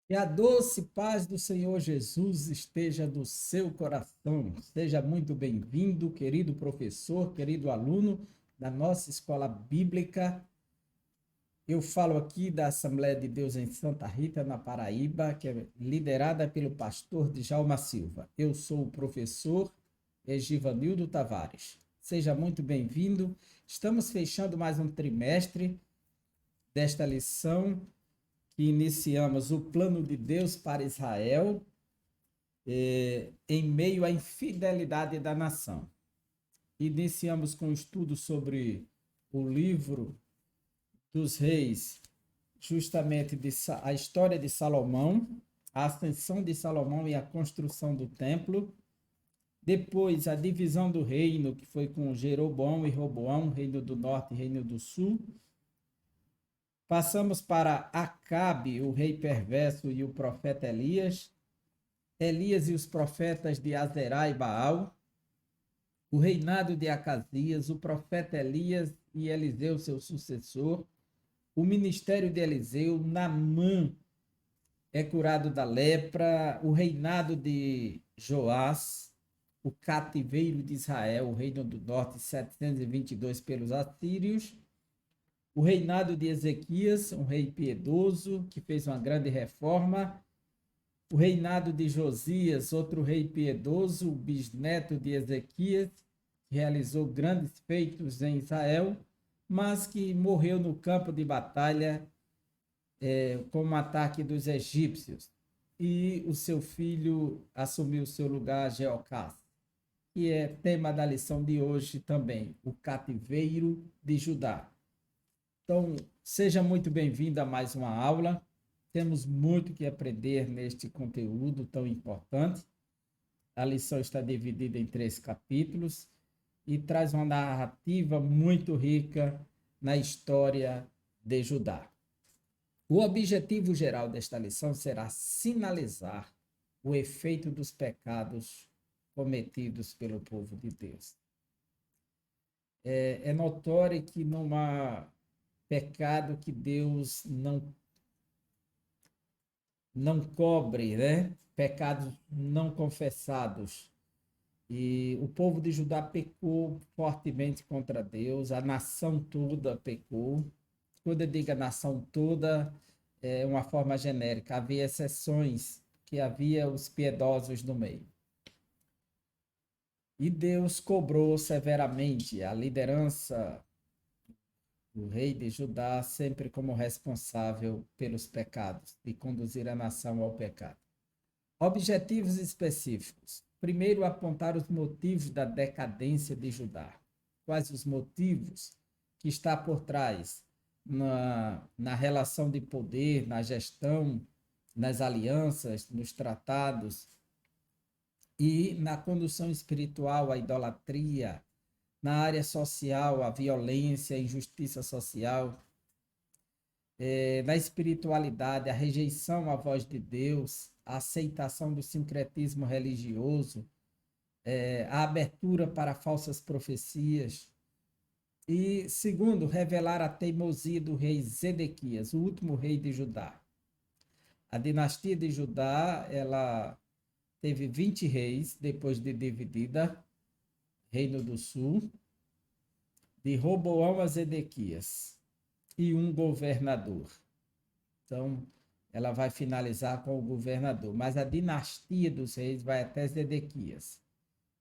Que a doce paz do Senhor Jesus esteja no seu coração. Seja muito bem-vindo, querido professor, querido aluno da nossa escola bíblica. Eu falo aqui da Assembleia de Deus em Santa Rita, na Paraíba, que é liderada pelo pastor Djalma Silva. Eu sou o professor Egivanildo Tavares. Seja muito bem-vindo. Estamos fechando mais um trimestre desta lição que iniciamos o plano de Deus para Israel em meio à infidelidade da nação. Iniciamos com um estudo sobre o livro dos reis, justamente a história de Salomão, a ascensão de Salomão e a construção do templo. Depois, a divisão do reino, que foi com Jeroboão e Roboão, reino do norte e reino do sul. Passamos para Acabe, o rei perverso, e o profeta Elias. Elias e os profetas de Azerá e Baal, o reinado de Acasias, o profeta Elias e Eliseu, seu sucessor, o ministério de Eliseu, Naamã é curado da lepra, o reinado de Joás, o cativeiro de Israel, o reino do norte, 722 pelos assírios, o reinado de Ezequias, um rei piedoso que fez uma grande reforma, o reinado de Josias, outro rei piedoso, o bisneto de Ezequias, que realizou grandes feitos em Israel, mas que morreu no campo de batalha com o ataque dos egípcios. E o seu filho assumiu seu lugar, Jeocás, que é tema da lição de hoje também, o cativeiro de Judá. Então, seja muito bem-vindo a mais uma aula. Temos muito que aprender neste conteúdo tão importante. A lição está dividida em 3 capítulos e traz uma narrativa muito rica na história de Judá. O objetivo geral desta lição será sinalizar o efeito dos pecados cometidos pelo povo de Deus. É notório que não há pecado que Deus não cobre, né? Pecados não confessados. E o povo de Judá pecou fortemente contra Deus, a nação toda pecou. Quando eu digo a nação toda, é uma forma genérica, havia exceções, que havia os piedosos no meio. E Deus cobrou severamente a liderança do rei de Judá, sempre como responsável pelos pecados, de conduzir a nação ao pecado. Objetivos específicos. Primeiro, apontar os motivos da decadência de Judá. Quais os motivos que está por trás na relação de poder, na gestão, nas alianças, nos tratados e na condução espiritual, a idolatria, na área social, a violência, a injustiça social, na espiritualidade, a rejeição à voz de Deus, a aceitação do sincretismo religioso, a abertura para falsas profecias. E, segundo, revelar a teimosia do rei Zedequias, o último rei de Judá. A dinastia de Judá, ela teve 20 reis, depois de dividida, Reino do Sul, de Roboão a Zedequias, e um governador. Então, ela vai finalizar com o governador, mas a dinastia dos reis vai até Zedequias.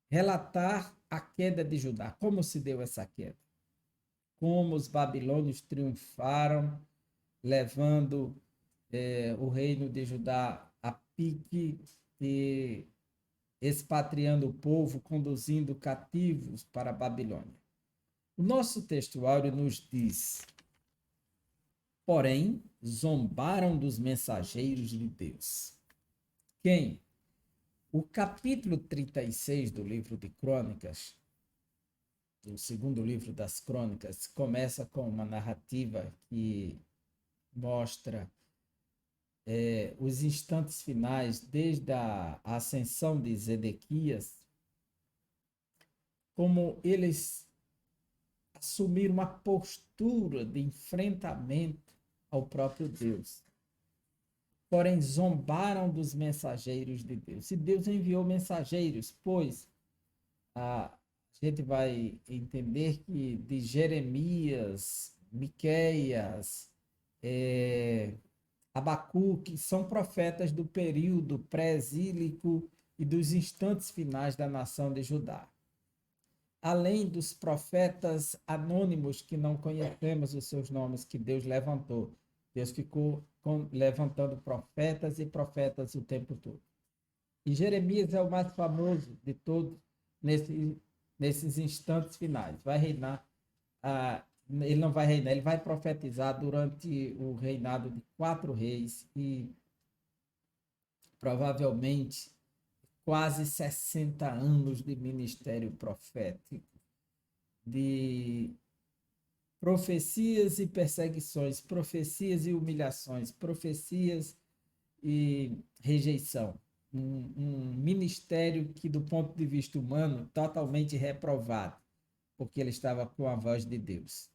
Relatar a queda de Judá, como se deu essa queda, como os babilônios triunfaram, levando o reino de Judá a pique e expatriando o povo, conduzindo cativos para a Babilônia. O nosso textuário nos diz: porém, zombaram dos mensageiros de Deus. Quem? O capítulo 36 do livro de Crônicas, do segundo livro das Crônicas, começa com uma narrativa que mostra os instantes finais, desde a ascensão de Zedequias, como eles assumiram uma postura de enfrentamento ao próprio Deus. porém zombaram dos mensageiros de Deus. E Deus enviou mensageiros, pois a gente vai entender que de Jeremias, Miqueias, Abacuque são profetas do período pré-exílico e dos instantes finais da nação de Judá. Além dos profetas anônimos que não conhecemos os seus nomes que Deus levantou. Deus ficou levantando profetas e profetas o tempo todo. E Jeremias é o mais famoso de todos nesses instantes finais. Vai reinar, ele não vai reinar, ele vai profetizar durante o reinado de 4 reis e provavelmente quase 60 anos de ministério profético, de profecias e perseguições, profecias e humilhações, profecias e rejeição. Um ministério que, do ponto de vista humano, totalmente reprovado, porque ele estava com a voz de Deus.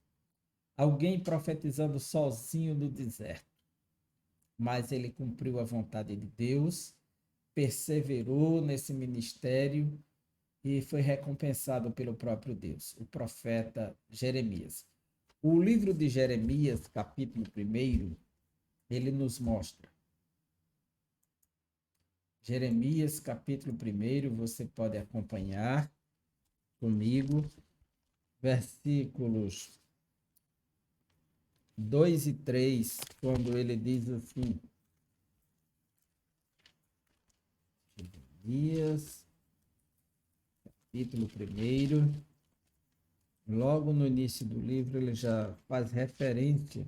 Alguém profetizando sozinho no deserto, mas ele cumpriu a vontade de Deus, perseverou nesse ministério e foi recompensado pelo próprio Deus, o profeta Jeremias. O livro de Jeremias, capítulo 1, ele nos mostra. Jeremias, capítulo 1, você pode acompanhar comigo, versículos 2 e 3, quando ele diz assim, Jeremias, capítulo 1, logo no início do livro, ele já faz referência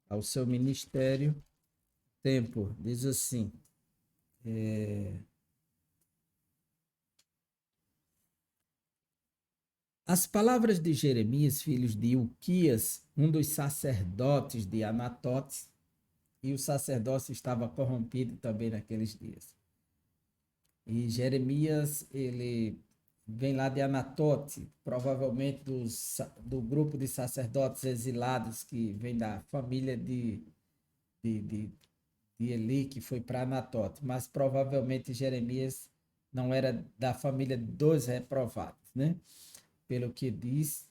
ao seu ministério. Tempo, diz assim, as palavras de Jeremias, filho de Ilquias, um dos sacerdotes de Anatote, e o sacerdócio estava corrompido também naqueles dias. E Jeremias, ele vem lá de Anatote, provavelmente do grupo de sacerdotes exilados que vem da família de Eli, que foi para Anatote, mas provavelmente Jeremias não era da família dos reprovados, né? Pelo que diz,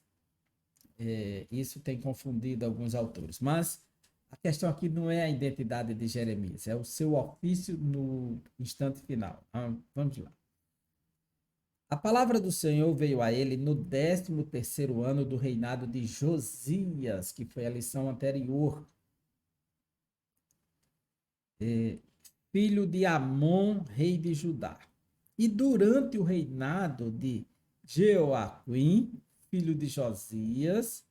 isso tem confundido alguns autores. Mas a questão aqui não é a identidade de Jeremias, é o seu ofício no instante final. Vamos lá. A palavra do Senhor veio a ele no 13º ano do reinado de Josias, que foi a lição anterior, filho de Amon, rei de Judá. E durante o reinado de Jeoaquim, filho de Josias,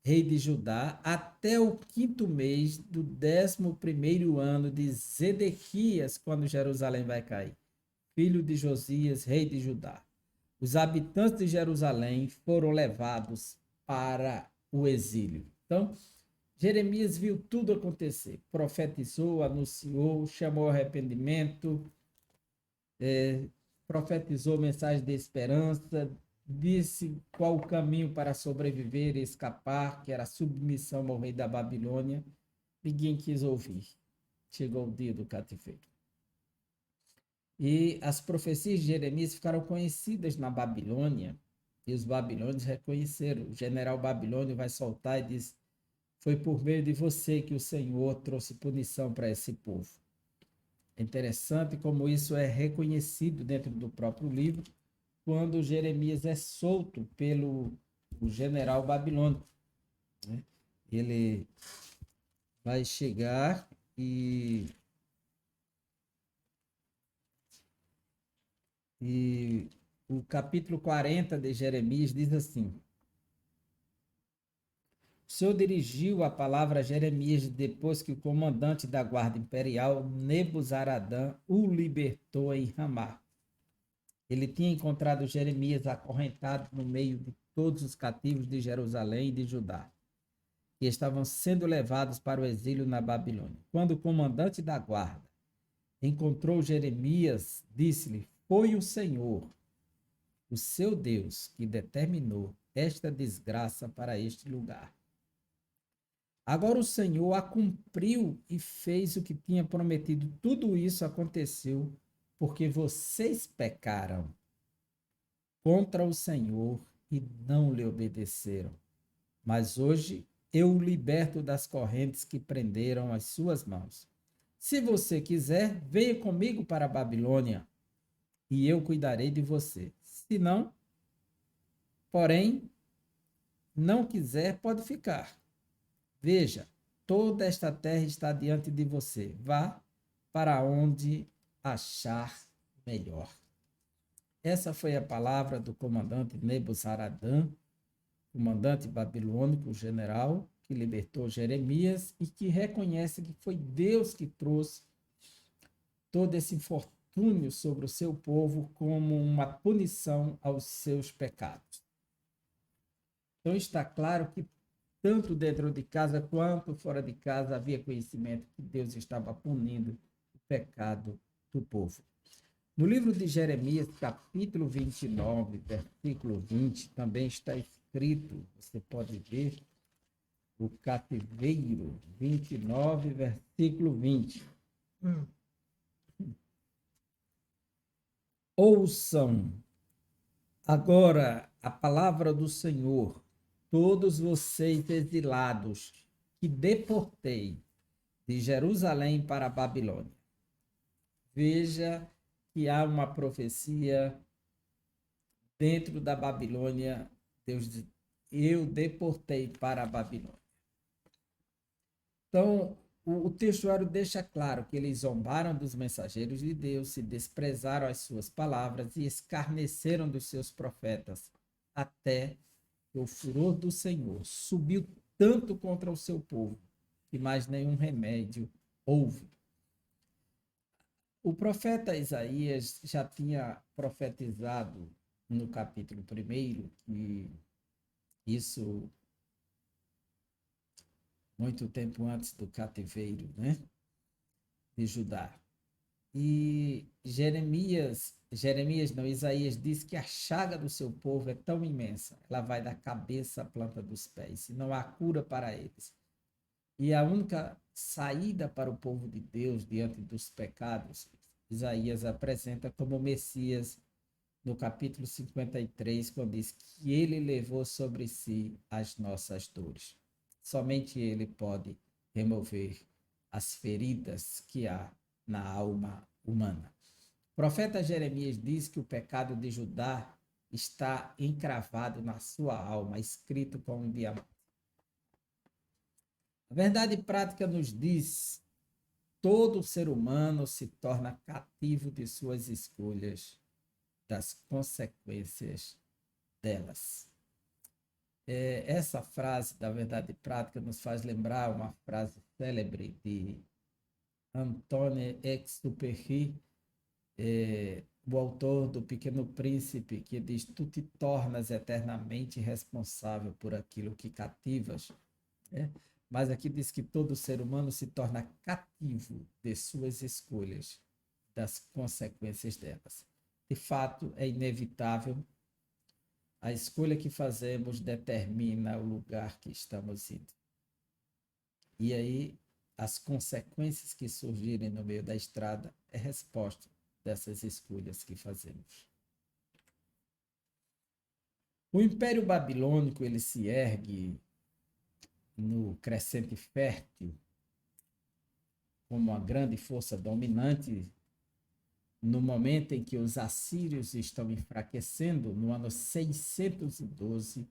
rei de Judá, até o 5º mês do 11º ano de Zedequias, quando Jerusalém vai cair, filho de Josias, rei de Judá. Os habitantes de Jerusalém foram levados para o exílio. Então, Jeremias viu tudo acontecer, profetizou, anunciou, chamou ao arrependimento, profetizou mensagem de esperança, disse qual o caminho para sobreviver e escapar, que era a submissão ao rei da Babilônia. Ninguém quis ouvir. Chegou o dia do cativeiro. E as profecias de Jeremias ficaram conhecidas na Babilônia, e os babilônios reconheceram. O general babilônio vai soltar e diz: foi por meio de você que o Senhor trouxe punição para esse povo. É interessante como isso é reconhecido dentro do próprio livro, quando Jeremias é solto pelo general babilônico, né? Ele vai chegar e o capítulo 40 de Jeremias diz assim: o Senhor dirigiu a palavra a Jeremias depois que o comandante da guarda imperial, Nebuzaradã, o libertou em Ramá. Ele tinha encontrado Jeremias acorrentado no meio de todos os cativos de Jerusalém e de Judá, que estavam sendo levados para o exílio na Babilônia. Quando o comandante da guarda encontrou Jeremias, disse-lhe: foi o Senhor, o seu Deus, que determinou esta desgraça para este lugar. Agora o Senhor a cumpriu e fez o que tinha prometido. Tudo isso aconteceu porque vocês pecaram contra o Senhor e não lhe obedeceram. Mas hoje eu o liberto das correntes que prenderam as suas mãos. Se você quiser, venha comigo para a Babilônia e eu cuidarei de você. Se não, porém, não quiser, pode ficar. Veja, toda esta terra está diante de você. Vá para onde achar melhor. Essa foi a palavra do comandante Nebuzaradã, comandante babilônico, general, que libertou Jeremias e que reconhece que foi Deus que trouxe todo esse infortúnio sobre o seu povo como uma punição aos seus pecados. Então está claro que tanto dentro de casa quanto fora de casa havia conhecimento que Deus estava punindo o pecado do povo. No livro de Jeremias, capítulo 29, versículo 20, também está escrito, você pode ver, o cativeiro 29, versículo 20. Ouçam agora a palavra do Senhor, todos vocês exilados, que deportei de Jerusalém para a Babilônia. Veja que há uma profecia dentro da Babilônia. Deus diz, eu deportei para a Babilônia. Então, o textuário deixa claro que eles zombaram dos mensageiros de Deus, se desprezaram as suas palavras e escarneceram dos seus profetas, até que o furor do Senhor subiu tanto contra o seu povo, que mais nenhum remédio houve. O profeta Isaías já tinha profetizado no capítulo 1 que isso muito tempo antes do cativeiro, né, de Judá. E Jeremias não, Isaías diz que a chaga do seu povo é tão imensa, ela vai da cabeça à planta dos pés, e não há cura para eles. E a única saída para o povo de Deus diante dos pecados, Isaías apresenta como o Messias no capítulo 53, quando diz que ele levou sobre si as nossas dores. Somente ele pode remover as feridas que há na alma humana. O profeta Jeremias diz que o pecado de Judá está encravado na sua alma, escrito com um diamante. A verdade prática nos diz: todo ser humano se torna cativo de suas escolhas, das consequências delas. Essa frase da verdade prática nos faz lembrar uma frase célebre de Antoine Exupéry, o autor do Pequeno Príncipe, que diz: tu te tornas eternamente responsável por aquilo que cativas. Né? Mas aqui diz que todo ser humano se torna cativo de suas escolhas, das consequências delas. De fato, é inevitável. A escolha que fazemos determina o lugar que estamos indo. E aí, as consequências que surgirem no meio da estrada é resposta dessas escolhas que fazemos. O Império Babilônico ele se ergue no crescente fértil como uma grande força dominante no momento em que os assírios estão enfraquecendo, no ano 612,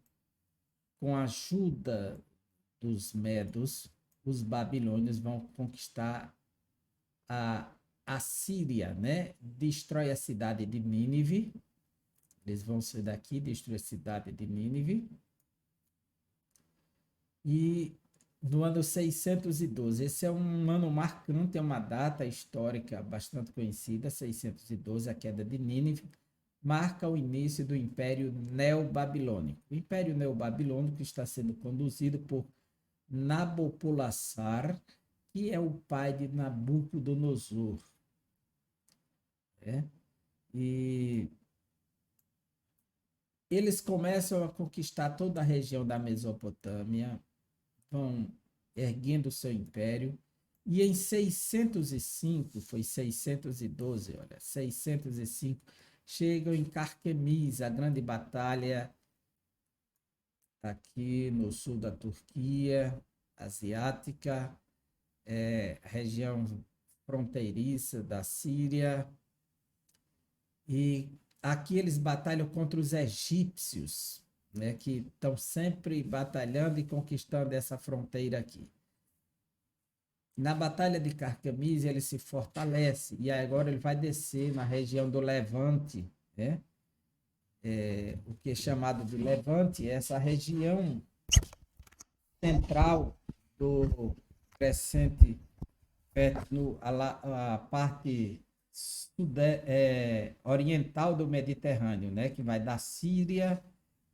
com a ajuda dos medos, os babilônios vão conquistar a Síria, né? Destrói a cidade de Nínive. Eles vão sair daqui, destruir a cidade de Nínive. E no ano 612, esse é um ano marcante, é uma data histórica bastante conhecida, 612, a queda de Nínive, marca o início do Império Neobabilônico. O Império Neobabilônico está sendo conduzido por Nabopolassar, que é o pai de Nabucodonosor. E eles começam a conquistar toda a região da Mesopotâmia, vão erguendo seu império. E em 605, foi 612, olha, 605, chegam em Carquemis, a grande batalha aqui no sul da Turquia, asiática, região fronteiriça da Síria. E aqui eles batalham contra os egípcios, né, que estão sempre batalhando e conquistando essa fronteira aqui. Na Batalha de Carquemis, ele se fortalece e agora ele vai descer na região do Levante, né? O que é chamado de Levante é essa região central do crescente, a parte oriental do Mediterrâneo, né? Que vai da Síria,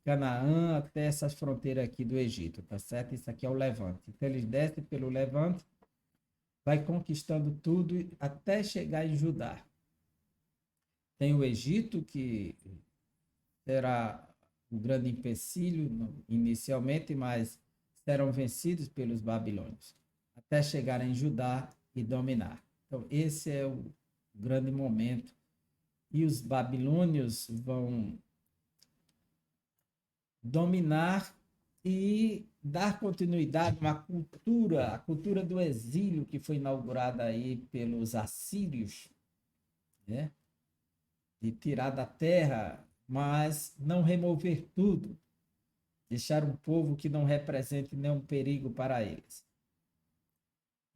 Canaã, até essas fronteiras aqui do Egito, tá certo? Isso aqui é o Levante. Então eles descem pelo Levante, vai conquistando tudo até chegar em Judá. Tem o Egito, que será um grande empecilho inicialmente, mas serão vencidos pelos babilônios, até chegar em Judá e dominar. Então, esse é o grande momento. E os babilônios vão dominar e dar continuidade a uma cultura, a cultura do exílio que foi inaugurada aí pelos assírios, né? De tirar da terra, mas não remover tudo, deixar um povo que não represente nenhum perigo para eles.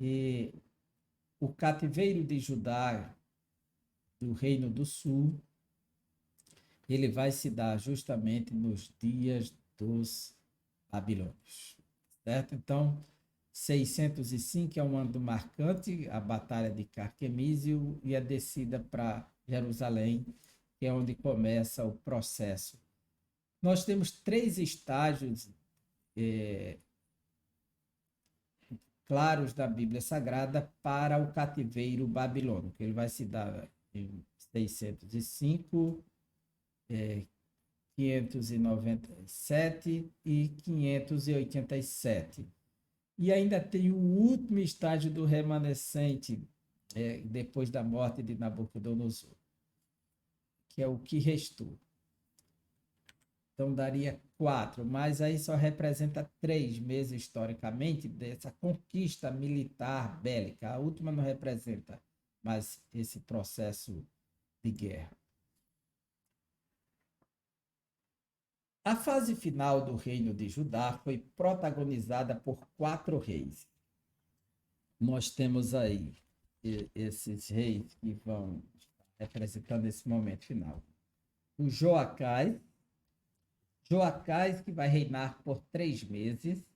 E o cativeiro de Judá, do Reino do Sul, ele vai se dar justamente nos dias dos babilônios, certo? Então, 605 é um ano marcante, a Batalha de Carquemis e a descida para Jerusalém, que é onde começa o processo. Nós temos 3 estágios claros da Bíblia Sagrada para o cativeiro babilônico. Ele vai se dar em 605, 597 e 587. E ainda tem o último estágio do remanescente, depois da morte de Nabucodonosor, que é o que restou. Então daria 4, mas aí só representa 3 meses historicamente dessa conquista militar bélica. A última não representa mais esse processo de guerra. A fase final do reino de Judá foi protagonizada por 4 reis. Nós temos aí esses reis que vão representando esse momento final. O Joacás, que vai reinar por 3 meses.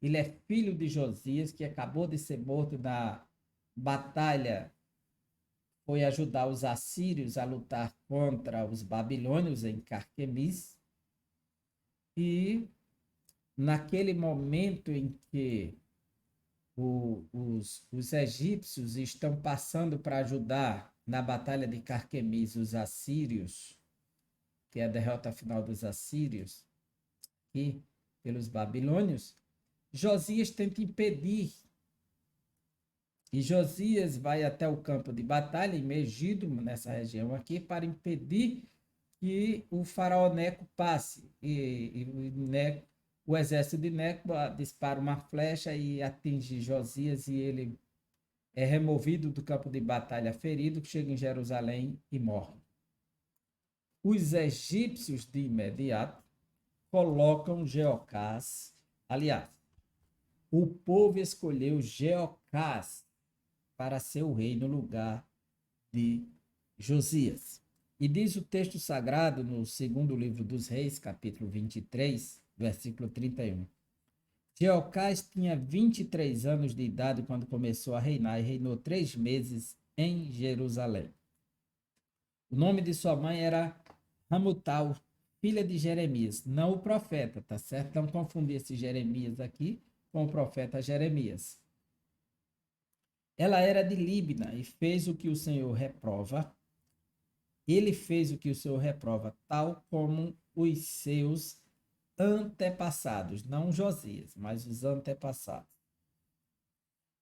Ele é filho de Josias, que acabou de ser morto na batalha, foi ajudar os assírios a lutar contra os babilônios em Carquemis. E naquele momento em que os egípcios estão passando para ajudar na batalha de Carquemis os assírios, que é a derrota final dos assírios, e pelos babilônios, Josias tenta impedir. E Josias vai até o campo de batalha, em Megido, nessa região aqui, para impedir que o faraó Neco passe. O exército de Neco dispara uma flecha e atinge Josias, e ele é removido do campo de batalha ferido, chega em Jerusalém e morre. Os egípcios, de imediato, colocam Jeocás. Aliás, o povo escolheu Jeocás para ser o rei no lugar de Josias. E diz o texto sagrado no segundo livro dos Reis, capítulo 23, versículo 31. Jeocás tinha 23 anos de idade quando começou a reinar e reinou 3 meses em Jerusalém. O nome de sua mãe era Hamutal, filha de Jeremias, não o profeta, tá certo? Não confundir esse Jeremias aqui com o profeta Jeremias. Ela era de Líbna e fez o que o Senhor reprova. Ele fez o que o Senhor reprova, tal como os seus antepassados, não Josias, mas os antepassados.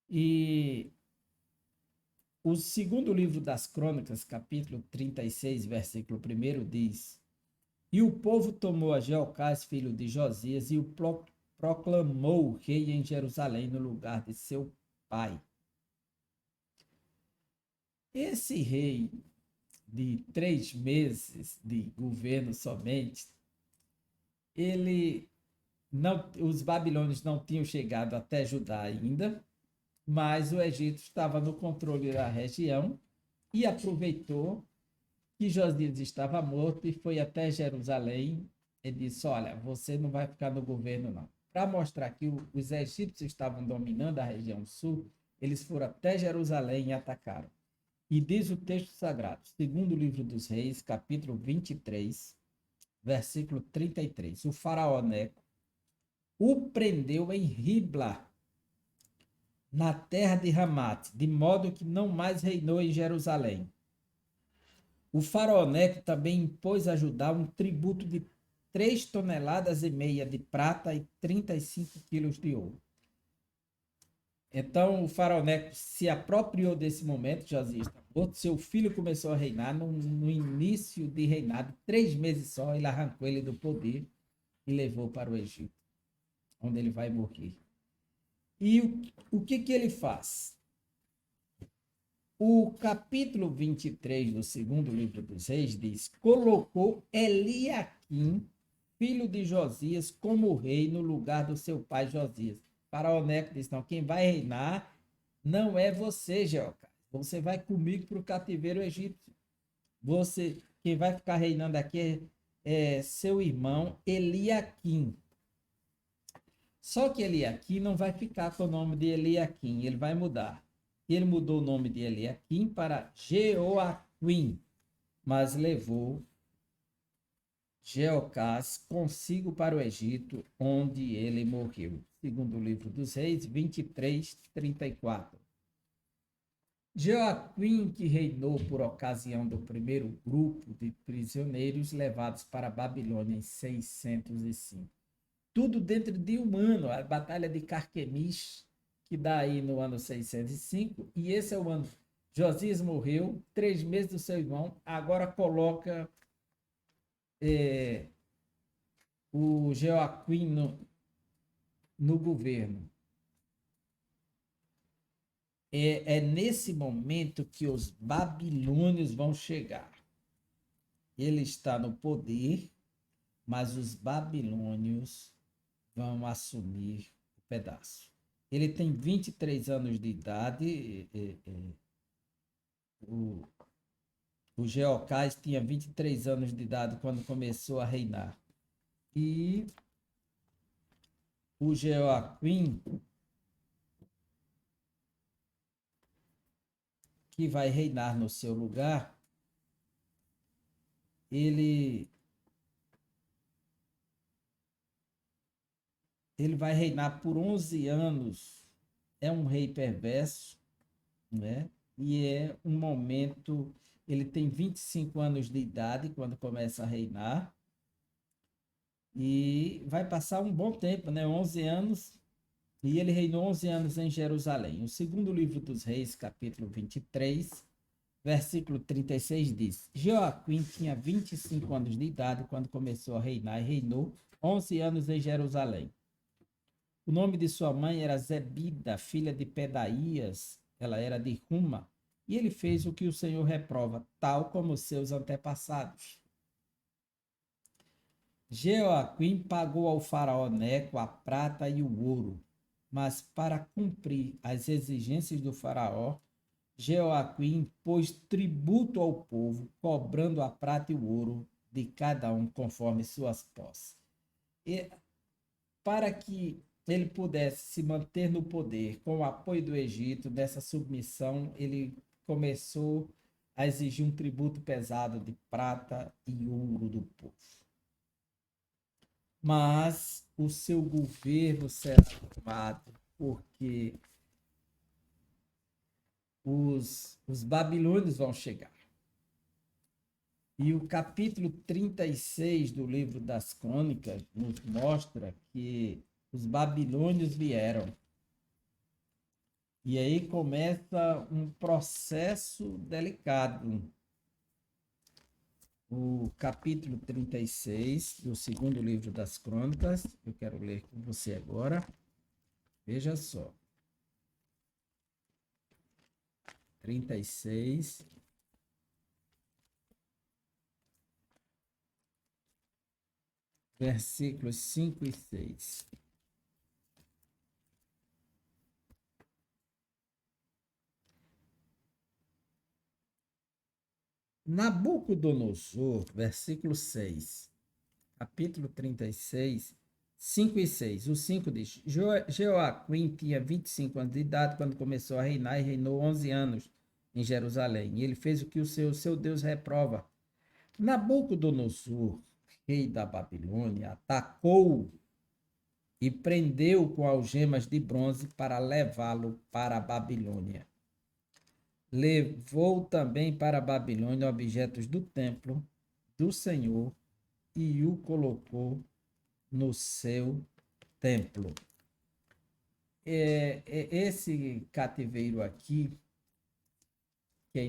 E o segundo livro das Crônicas, capítulo 36, versículo 1, diz: E o povo tomou a Jeocás, filho de Josias, e o proclamou rei em Jerusalém, no lugar de seu pai. Esse rei de 3 meses de governo somente, ele não, os babilônios não tinham chegado até Judá ainda, mas o Egito estava no controle da região e aproveitou que Josias estava morto e foi até Jerusalém e disse: Olha, você não vai ficar no governo, não. Para mostrar que os egípcios estavam dominando a região sul, eles foram até Jerusalém e atacaram. E diz o texto sagrado, segundo livro dos Reis, capítulo 23, versículo 33. O faraó Neco o prendeu em Ribla, na terra de Ramate, de modo que não mais reinou em Jerusalém. O faraó Neco também impôs a Judá um tributo de 3,5 toneladas de prata e 35 quilos de ouro. Então o faraó Neco se apropriou desse momento, Josias está morto, seu filho começou a reinar, no início de reinado, 3 meses só, ele arrancou ele do poder e levou para o Egito, onde ele vai morrer. E o que ele faz? O capítulo 23 do segundo livro dos Reis diz: colocou Eliaquim, filho de Josias, como rei no lugar do seu pai Josias. Faraó Neco diz: não, quem vai reinar não é você, Jeocás. Você vai comigo para o cativeiro egípcio. Quem vai ficar reinando aqui é seu irmão Eliaquim. Só que Eliaquim não vai ficar com o nome de Eliaquim, ele vai mudar. Ele mudou o nome de Eliaquim para Jeoaquim, mas levou Jeocás consigo para o Egito, onde ele morreu. Segundo o livro dos Reis, 23, 34. Jeoaquim, que reinou por ocasião do primeiro grupo de prisioneiros levados para a Babilônia em 605. Tudo dentro de um ano, a Batalha de Carquemis, que dá aí no ano 605, e esse é o ano. Josias morreu, 3 meses do seu irmão, agora coloca o Jeoaquim no governo. É nesse momento que os babilônios vão chegar. Ele está no poder, mas os babilônios vão assumir o pedaço. Ele tem 23 anos de idade, o Jeocás tinha 23 anos de idade quando começou a reinar. E o Jeoaquim, que vai reinar no seu lugar, ele vai reinar por 11 anos. É um rei perverso, né? E é um momento, ele tem 25 anos de idade quando começa a reinar, e vai passar um bom tempo, né? 11 anos, e ele reinou 11 anos em Jerusalém. O segundo livro dos Reis, capítulo 23, versículo 36 diz: Joaquim tinha 25 anos de idade quando começou a reinar e reinou 11 anos em Jerusalém. O nome de sua mãe era Zebida, filha de Pedaías, ela era de Ruma, e ele fez o que o Senhor reprova, tal como seus antepassados. Jeoaquim pagou ao faraó Neco a prata e o ouro, mas para cumprir as exigências do faraó, Jeoaquim pôs tributo ao povo, cobrando a prata e o ouro de cada um conforme suas posses. E para que ele pudesse se manter no poder com o apoio do Egito, nessa submissão, ele começou a exigir um tributo pesado de prata e ouro do povo. Mas o seu governo será tomado, porque os babilônios vão chegar. E o capítulo 36 do livro das Crônicas nos mostra que os babilônios vieram E aí começa um processo delicado. O capítulo 36 do segundo livro das Crônicas, eu quero ler com você agora. Veja só. 36, versículos 5 e 6. Nabucodonosor, versículo 6, capítulo 36, 5 e 6. O 5 diz: Joaquim tinha 25 anos de idade quando começou a reinar e reinou 11 anos em Jerusalém. E ele fez o que o seu Deus reprova. Nabucodonosor, rei da Babilônia, atacou e prendeu com algemas de bronze para levá-lo para a Babilônia. Levou também para a Babilônia objetos do templo do Senhor e o colocou no seu templo. Esse cativeiro aqui, que é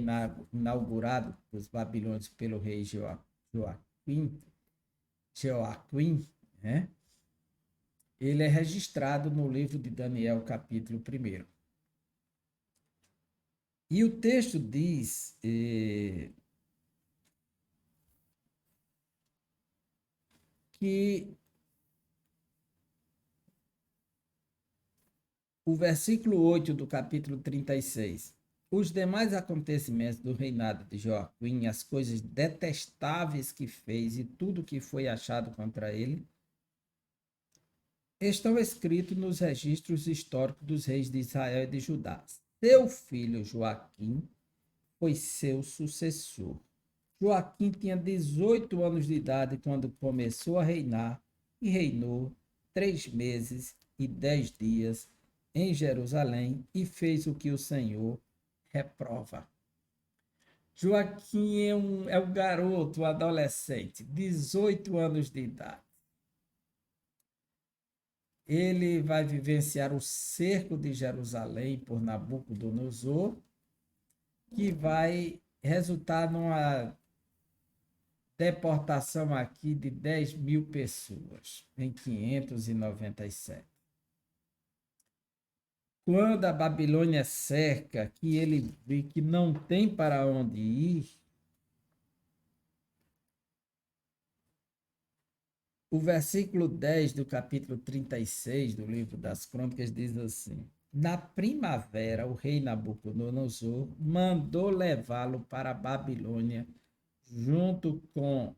inaugurado pelos babilônios pelo rei Joaquim, né? Ele é registrado no livro de Daniel, capítulo 1. E o texto diz que o versículo 8 do capítulo 36. Os demais acontecimentos do reinado de Joaquim, as coisas detestáveis que fez e tudo que foi achado contra ele, estão escritos nos registros históricos dos reis de Israel e de Judá. Seu filho Joaquim foi seu sucessor. Joaquim tinha 18 anos de idade quando começou a reinar e reinou 3 meses e 10 dias em Jerusalém e fez o que o Senhor reprova. Joaquim é um garoto, um adolescente, 18 anos de idade. Ele vai vivenciar o cerco de Jerusalém por Nabucodonosor, que vai resultar numa deportação aqui de 10.000 pessoas em 597. Quando a Babilônia cerca, que ele vê que não tem para onde ir, o versículo 10 do capítulo 36 do livro das Crônicas diz assim: Na primavera, o rei Nabucodonosor mandou levá-lo para a Babilônia, junto com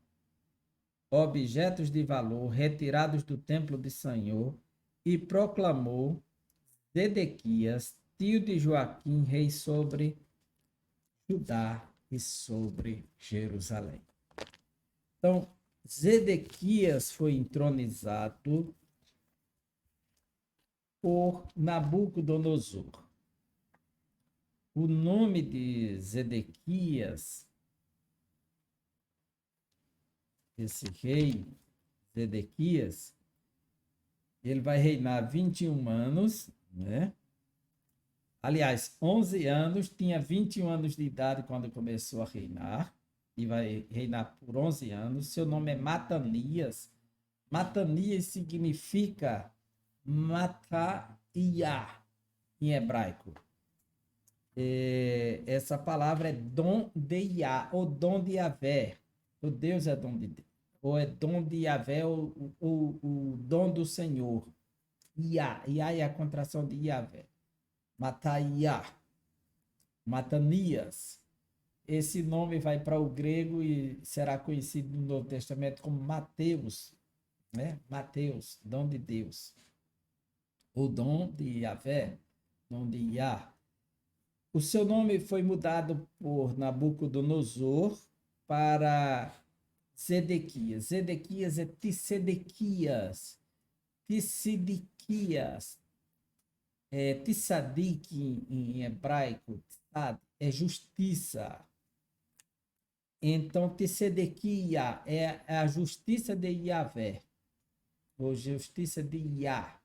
objetos de valor retirados do templo de Senhor, e proclamou Zedequias, tio de Joaquim, rei sobre Judá e sobre Jerusalém. Então, Zedequias foi entronizado por Nabucodonosor. O nome de Zedequias, esse rei Zedequias, ele vai reinar 21 anos, né? Aliás, 11 anos, tinha 21 anos de idade quando começou a reinar, e vai reinar por 11 anos. Seu nome é Matanias. Matanias significa Mataiá, em hebraico. Essa palavra é dom de Iá, ou dom de Yahvé. O Deus é dom de Deus. Ou é dom de Yahvé, o dom do Senhor. Iá. Iá é a contração de Yahvé. Mataiá. Matanias. Esse nome vai para o grego e será conhecido no Novo Testamento como Mateus, né? Mateus, dom de Deus. O dom de Yahvé, dom de Iá. O seu nome foi mudado por Nabucodonosor para Zedequias. Zedequias é Tissedequias. Tissidiquias. Tissadik em hebraico, é justiça. Então, Tissedequia é a justiça de Yahvé, ou justiça de Iá.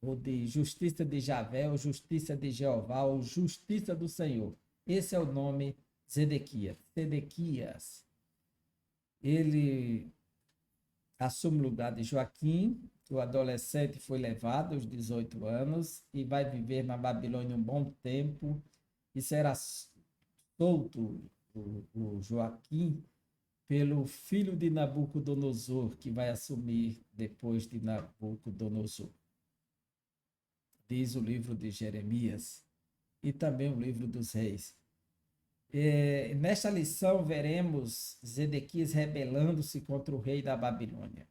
ou de justiça de Javé, ou justiça de Jeová, ou justiça do Senhor. Esse é o nome Zedequias. Zedequias, ele assume o lugar de Joaquim, o adolescente foi levado aos 18 anos e vai viver na Babilônia um bom tempo e será solto o Joaquim pelo filho de Nabucodonosor, que vai assumir depois de Nabucodonosor. Diz o livro de Jeremias e também o livro dos reis. Nesta lição, veremos Zedequias rebelando-se contra o rei da Babilônia,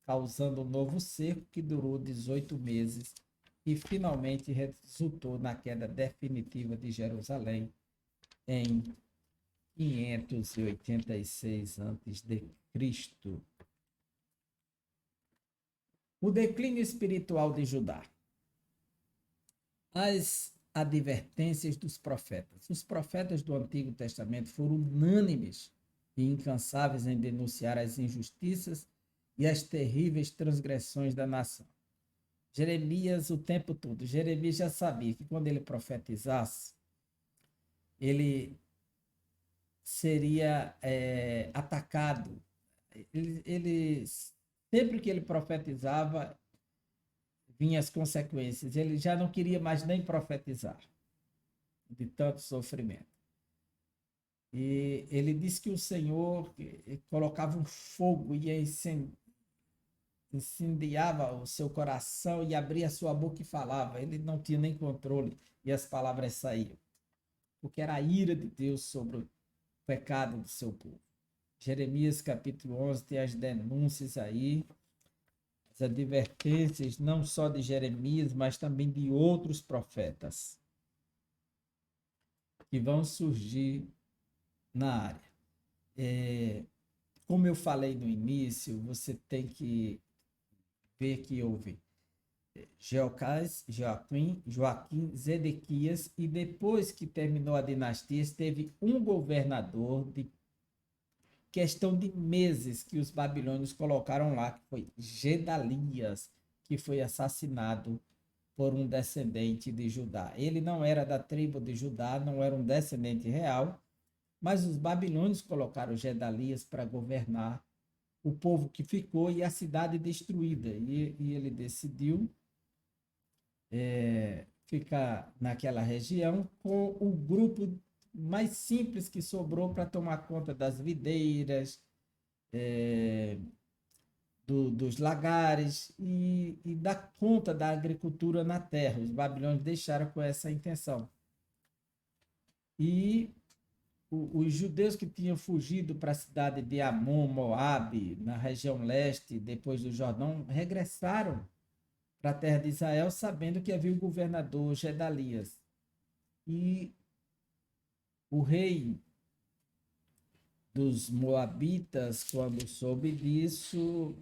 causando um novo cerco que durou 18 meses e finalmente resultou na queda definitiva de Jerusalém em 586 a.C. O declínio espiritual de Judá. As advertências dos profetas. Os profetas do Antigo Testamento foram unânimes e incansáveis em denunciar as injustiças e as terríveis transgressões da nação. Jeremias, o tempo todo, Jeremias já sabia que quando ele profetizasse, ele seria atacado. Sempre que ele profetizava, vinham as consequências. Ele já não queria mais nem profetizar, de tanto sofrimento. E ele disse que o Senhor colocava um fogo e incendiava o seu coração e abria a sua boca e falava. Ele não tinha nem controle e as palavras saíam, porque era a ira de Deus sobre o pecado do seu povo. Jeremias capítulo 11 tem as denúncias aí, as advertências não só de Jeremias, mas também de outros profetas que vão surgir na área. Como eu falei no início, você tem que ver que houve Jeocás, Joaquim, Zedequias, e depois que terminou a dinastia, teve um governador de questão de meses que os babilônios colocaram lá, que foi Gedalias, que foi assassinado por um descendente de Judá. Ele não era da tribo de Judá, não era um descendente real, mas os babilônios colocaram Gedalias para governar o povo que ficou e a cidade destruída. E ele decidiu ficar naquela região com o grupo mais simples que sobrou para tomar conta das videiras, dos lagares e dar conta da agricultura na terra. Os babilônios deixaram com essa intenção. E os judeus que tinham fugido para a cidade de Amon, Moabe, na região leste, depois do Jordão, regressaram para a terra de Israel, sabendo que havia o governador Gedalias. E o rei dos Moabitas, quando soube disso,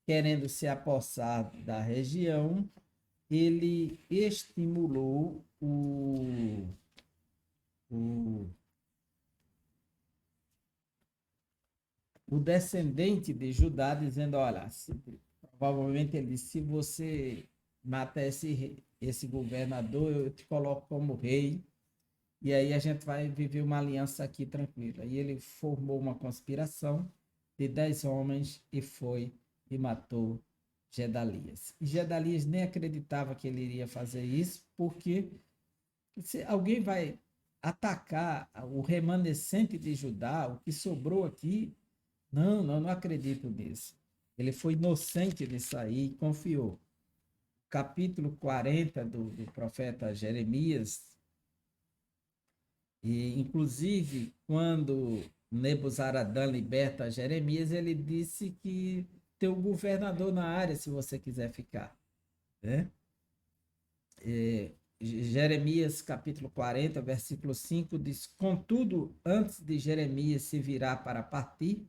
querendo se apossar da região, ele estimulou o descendente de Judá, dizendo, olha, provavelmente ele disse, se você mata esse governador, eu te coloco como rei, e aí a gente vai viver uma aliança aqui tranquila. E ele formou uma conspiração de 10 homens e foi e matou Gedalias. E Gedalias nem acreditava que ele iria fazer isso, porque se alguém vai atacar o remanescente de Judá, o que sobrou aqui, não acredito nisso. Ele foi inocente nisso aí e confiou. Capítulo 40 do profeta Jeremias, e inclusive quando Nebuzaradã liberta Jeremias, ele disse que tem um governador na área se você quiser ficar, né? Jeremias capítulo 40, versículo 5 diz: contudo, antes de Jeremias se virar para partir,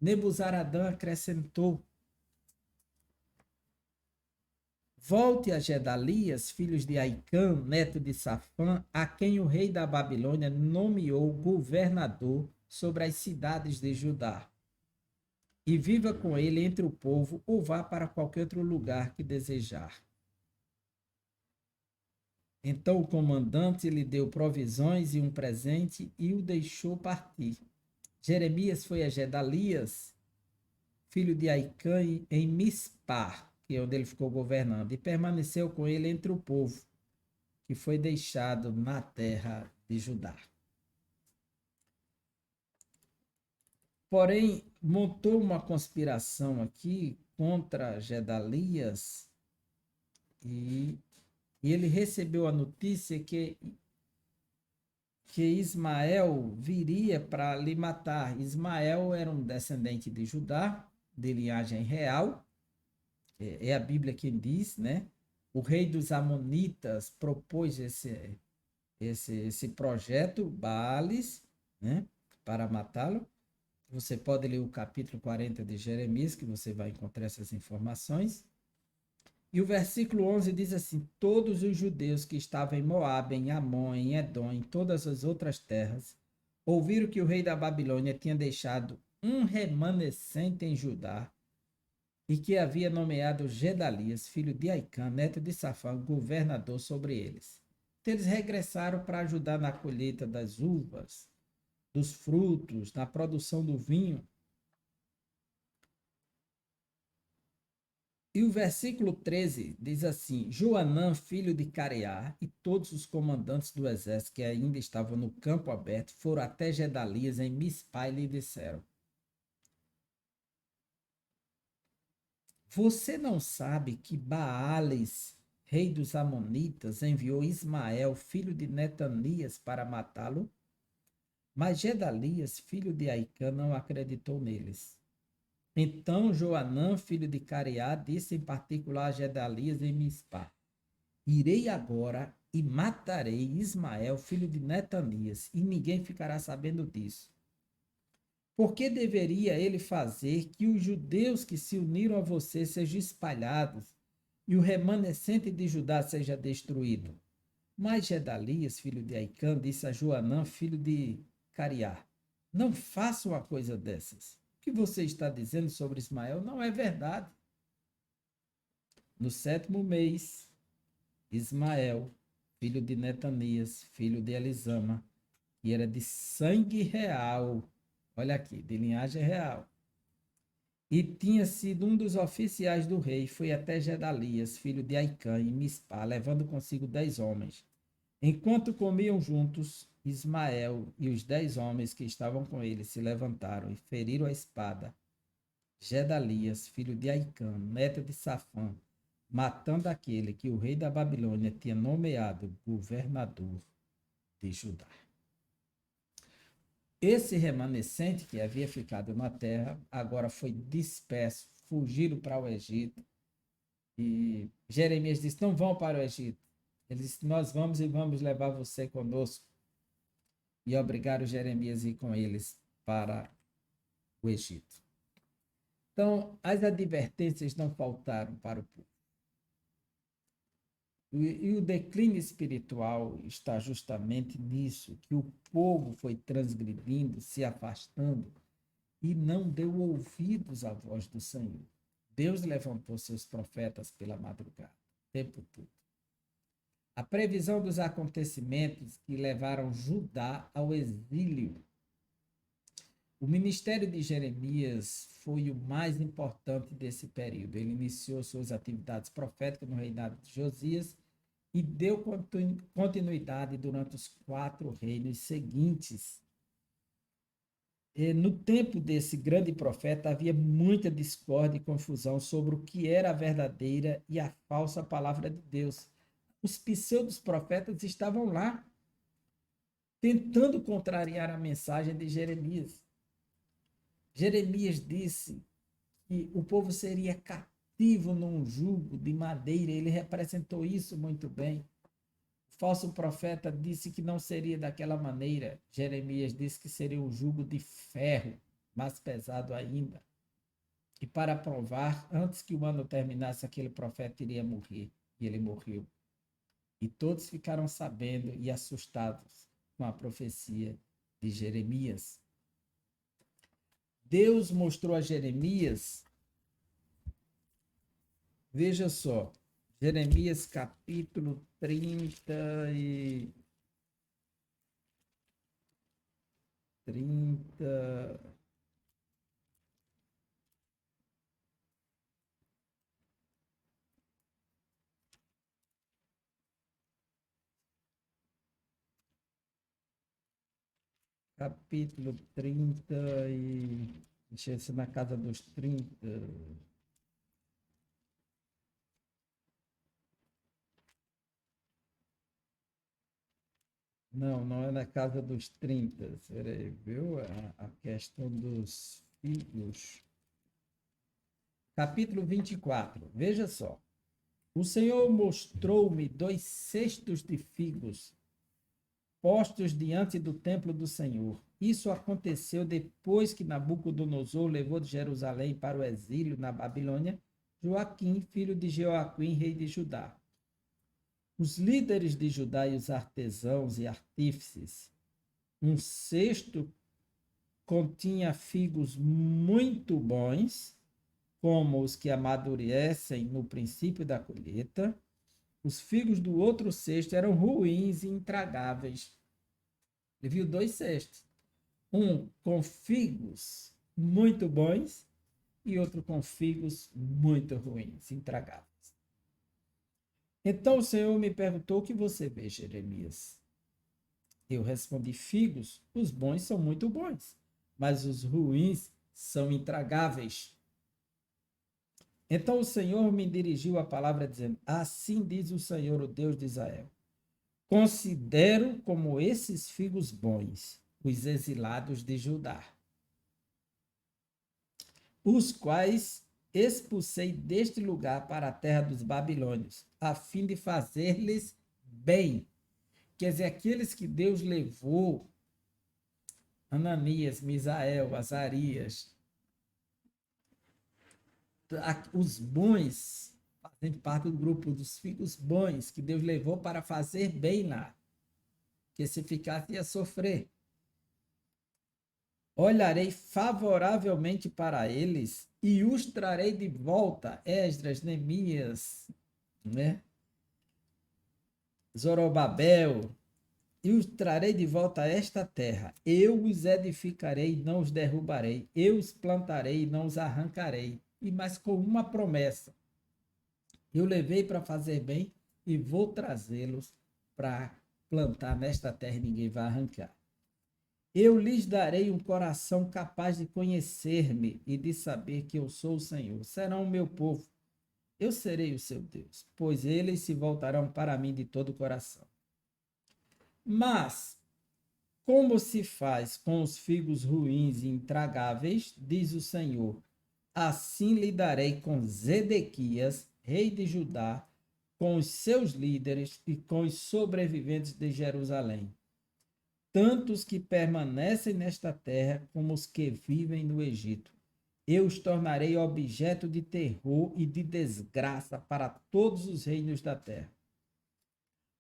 Nebuzaradã acrescentou: volte a Gedalias, filhos de Aicã, neto de Safã, a quem o rei da Babilônia nomeou governador sobre as cidades de Judá. e viva com ele entre o povo, ou vá para qualquer outro lugar que desejar. Então o comandante lhe deu provisões e um presente e o deixou partir. Jeremias foi a Gedalias, filho de Aicã, em Mispá, que é onde ele ficou governando, e permaneceu com ele entre o povo, que foi deixado na terra de Judá. Porém, montou uma conspiração aqui contra Gedalias e ele recebeu a notícia que Ismael viria para lhe matar. Ismael era um descendente de Judá, de linhagem real, é a Bíblia quem diz, né? O rei dos Amonitas propôs esse projeto, Baales, né? Para matá-lo. Você pode ler o capítulo 40 de Jeremias, que você vai encontrar essas informações. E o versículo 11 diz assim: todos os judeus que estavam em Moabe, em Amon, em Edom, em todas as outras terras, ouviram que o rei da Babilônia tinha deixado um remanescente em Judá e que havia nomeado Gedalias, filho de Aicã, neto de Safã, governador sobre eles. Então, eles regressaram para ajudar na colheita das uvas, dos frutos, na produção do vinho. E o versículo 13 diz assim: Joanã, filho de Careá, e todos os comandantes do exército que ainda estavam no campo aberto foram até Gedalias em Mispá e lhe disseram: Você não sabe que Baales, rei dos Amonitas, enviou Ismael, filho de Netanias, para matá-lo? Mas Gedalias, filho de Aicã, não acreditou neles. Então Joanã, filho de Careá, disse em particular a Gedalias em Mispá: Irei agora e matarei Ismael, filho de Netanias, e ninguém ficará sabendo disso. Por que deveria ele fazer que os judeus que se uniram a você sejam espalhados e o remanescente de Judá seja destruído? Mas Gedalias, filho de Aicã, disse a Joanã, filho de Cariá: Não faça uma coisa dessas. O que você está dizendo sobre Ismael não é verdade. No 7º mês, Ismael, filho de Netanias, filho de Elisama, que era de sangue real, olha aqui, de linhagem real, e tinha sido um dos oficiais do rei, foi até Gedalias, filho de Aicã, em Mispá, levando consigo 10 homens. Enquanto comiam juntos, Ismael e os 10 homens que estavam com ele se levantaram e feriram a espada Gedalias, filho de Aicã, neto de Safã, matando aquele que o rei da Babilônia tinha nomeado governador de Judá. Esse remanescente que havia ficado na terra agora foi disperso, fugiram para o Egito. E Jeremias disse: Não vão para o Egito. Ele disse: Nós vamos e vamos levar você conosco. E obrigaram Jeremias a ir com eles para o Egito. Então, as advertências não faltaram para o povo. E o declínio espiritual está justamente nisso, que o povo foi transgredindo, se afastando e não deu ouvidos à voz do Senhor. Deus levantou seus profetas pela madrugada, o tempo todo. A previsão dos acontecimentos que levaram Judá ao exílio. O ministério de Jeremias foi o mais importante desse período. Ele iniciou suas atividades proféticas no reinado de Josias e deu continuidade durante os 4 reinos seguintes. E no tempo desse grande profeta havia muita discórdia e confusão sobre o que era a verdadeira e a falsa palavra de Deus. Os pseudos profetas estavam lá, tentando contrariar a mensagem de Jeremias. Jeremias disse que o povo seria cativo num jugo de madeira, ele representou isso muito bem. O falso profeta disse que não seria daquela maneira. Jeremias disse que seria um jugo de ferro, mais pesado ainda. E para provar, antes que o ano terminasse, aquele profeta iria morrer. E ele morreu. E todos ficaram sabendo e assustados com a profecia de Jeremias. Deus mostrou a Jeremias, veja só, Jeremias capítulo 30, capítulo 30 e deixa eu ver se é na casa dos 30. Não, não é na casa dos 30. Peraí, viu? A questão dos filhos. Capítulo 24. Veja só. O Senhor mostrou-me 2 cestos de figos postos diante do templo do Senhor. Isso aconteceu depois que Nabucodonosor levou de Jerusalém para o exílio na Babilônia Joaquim, filho de Jeoaquim, rei de Judá. Os líderes de Judá e os artesãos e artífices, um cesto continha figos muito bons, como os que amadurecem no princípio da colheita. Os figos do outro cesto eram ruins e intragáveis. Ele viu 2 cestos. Um com figos muito bons e outro com figos muito ruins, intragáveis. Então o Senhor me perguntou: o que você vê, Jeremias? Eu respondi: figos, os bons são muito bons, mas os ruins são intragáveis. Então o Senhor me dirigiu a palavra dizendo: assim diz o Senhor, o Deus de Israel: considero como esses figos bons os exilados de Judá, os quais expulsei deste lugar para a terra dos babilônios, a fim de fazer-lhes bem. Quer dizer, aqueles que Deus levou, Ananias, Misael, Azarias, os bons, fazendo parte do grupo dos filhos bons, que Deus levou para fazer bem lá, que se ficasse ia sofrer. Olharei favoravelmente para eles e os trarei de volta, Esdras, Neemias, né? Zorobabel, e os trarei de volta a esta terra. Eu os edificarei, não os derrubarei. Eu os plantarei, não os arrancarei. E mais com uma promessa: eu levei para fazer bem e vou trazê-los para plantar nesta terra e ninguém vai arrancar. Eu lhes darei um coração capaz de conhecer-me e de saber que eu sou o Senhor. Serão o meu povo. Eu serei o seu Deus, pois eles se voltarão para mim de todo o coração. Mas, como se faz com os figos ruins e intragáveis, diz o Senhor, assim lidarei com Zedequias, rei de Judá, com os seus líderes e com os sobreviventes de Jerusalém, tanto os que permanecem nesta terra como os que vivem no Egito. Eu os tornarei objeto de terror e de desgraça para todos os reinos da terra.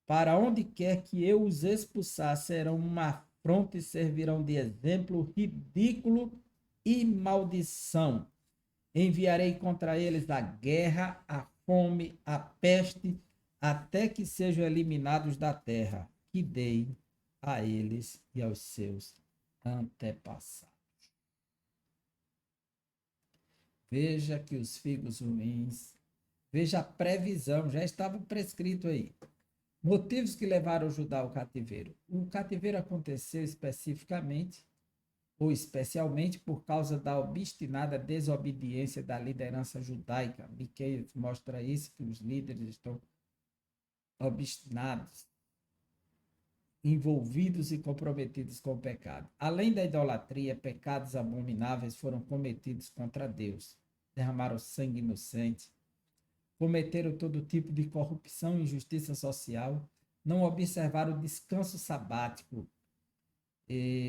Para onde quer que eu os expulsar, serão uma afronta e servirão de exemplo ridículo e maldição. Enviarei contra eles a guerra, a fome, a peste, até que sejam eliminados da terra, que dei a eles e aos seus antepassados. Veja que os figos ruins, veja a previsão, já estava prescrito aí. Motivos que levaram Judá ao cativeiro. O cativeiro aconteceu especificamente ou especialmente por causa da obstinada desobediência da liderança judaica. Miqueias mostra isso, que os líderes estão obstinados, envolvidos e comprometidos com o pecado. Além da idolatria, pecados abomináveis foram cometidos contra Deus. Derramaram sangue inocente, cometeram todo tipo de corrupção e injustiça social, não observaram o descanso sabático.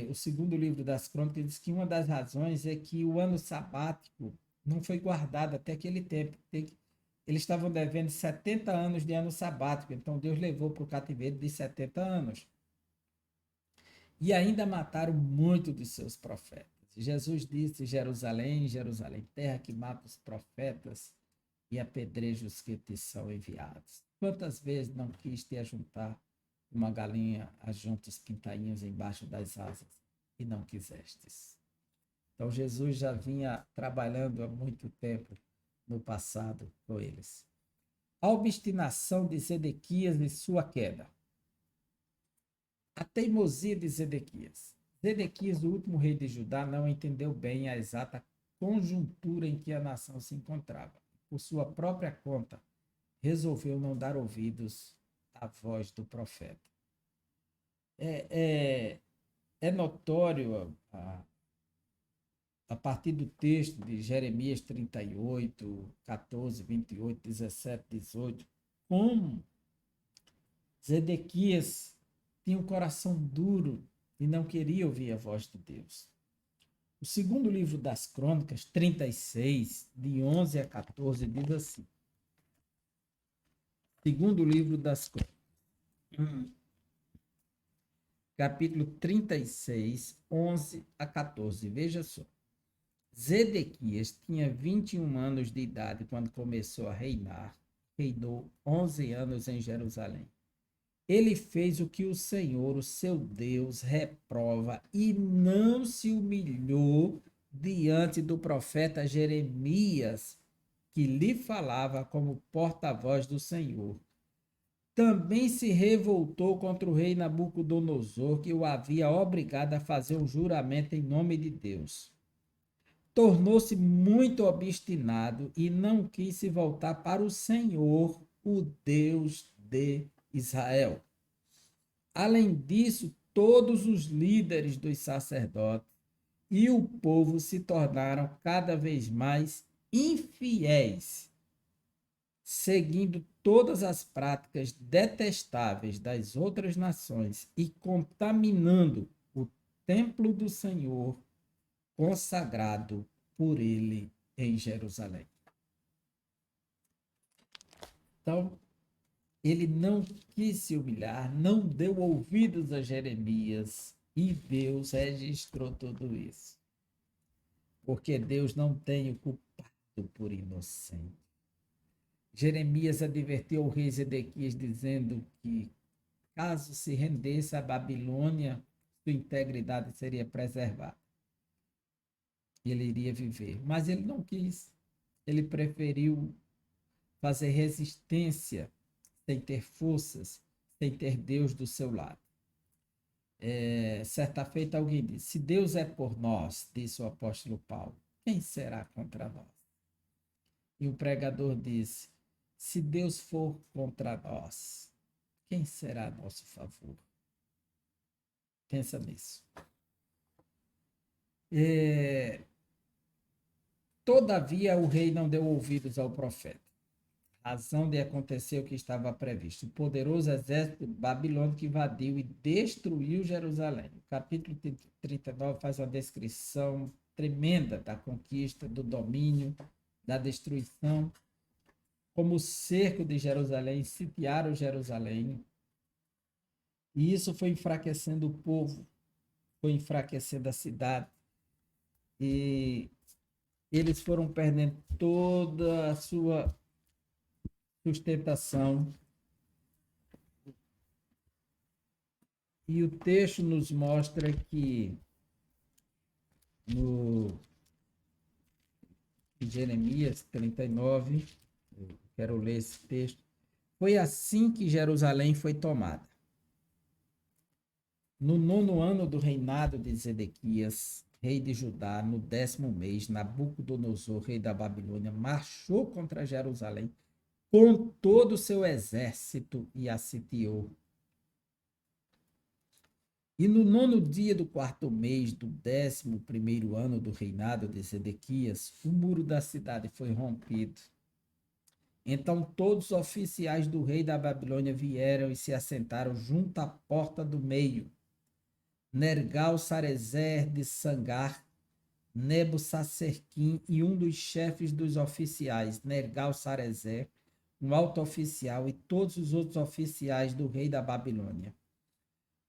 O segundo livro das Crônicas diz que uma das razões é que o ano sabático não foi guardado até aquele tempo. Eles estavam devendo 70 anos de ano sabático, então Deus levou para o cativeiro de 70 anos. E ainda mataram muito de seus profetas. Jesus disse: Jerusalém, Jerusalém, terra que mata os profetas e apedreja os que te são enviados. Quantas vezes não quis te ajuntar uma galinha ajunta os pintainhos embaixo das asas e não quisestes? Então Jesus já vinha trabalhando há muito tempo no passado com eles. A obstinação de Zedequias e sua queda. A teimosia de Zedequias. Zedequias, o último rei de Judá, não entendeu bem a exata conjuntura em que a nação se encontrava. Por sua própria conta, resolveu não dar ouvidos à voz do profeta. É notório a partir do texto de Jeremias 38, 14, 28, 17, 18, como Zedequias tinha um coração duro e não queria ouvir a voz de Deus. O segundo livro das Crônicas, 36, de 11 a 14, diz assim. Segundo livro das Crônicas, capítulo 36, 11 a 14. Veja só. Zedequias tinha 21 anos de idade quando começou a reinar. Reinou 11 anos em Jerusalém. Ele fez o que o Senhor, o seu Deus, reprova e não se humilhou diante do profeta Jeremias, que lhe falava como porta-voz do Senhor. Também se revoltou contra o rei Nabucodonosor, que o havia obrigado a fazer um juramento em nome de Deus. Tornou-se muito obstinado e não quis se voltar para o Senhor, o Deus de Israel. Além disso, todos os líderes dos sacerdotes e o povo se tornaram cada vez mais infiéis, seguindo todas as práticas detestáveis das outras nações e contaminando o templo do Senhor consagrado por ele em Jerusalém. Então, ele não quis se humilhar, não deu ouvidos a Jeremias e Deus registrou tudo isso. Porque Deus não tem o culpado por inocente. Jeremias advertiu o rei Zedequias dizendo que, caso se rendesse à Babilônia, sua integridade seria preservada. Ele iria viver. Mas ele não quis. Ele preferiu fazer resistência sem ter forças, sem ter Deus do seu lado. Certa feita alguém disse: se Deus é por nós, disse o apóstolo Paulo, quem será contra nós? E o pregador disse: se Deus for contra nós, quem será a nosso favor? Pensa nisso. Todavia o rei não deu ouvidos ao profeta. Razão de acontecer o que estava previsto. O poderoso exército babilônico invadiu e destruiu Jerusalém. O capítulo 39 faz uma descrição tremenda da conquista, do domínio, da destruição, como o cerco de Jerusalém, sitiaram Jerusalém. E isso foi enfraquecendo o povo, foi enfraquecendo a cidade. E eles foram perdendo toda a sua sustentação. E o texto nos mostra que no Jeremias 39, eu quero ler esse texto, foi assim que Jerusalém foi tomada. No 9º ano do reinado de Zedequias, rei de Judá, no 10º mês, Nabucodonosor, rei da Babilônia, marchou contra Jerusalém com todo o seu exército e a sitiou. E no 9º dia do 4º mês do 11º ano do reinado de Zedequias, o muro da cidade foi rompido. Então todos os oficiais do rei da Babilônia vieram e se assentaram junto à porta do meio. Nergal-Sarezer de Sangar, Nebo-Sacerquim e um dos chefes dos oficiais, Nergal-Sarezer, um alto oficial e todos os outros oficiais do rei da Babilônia.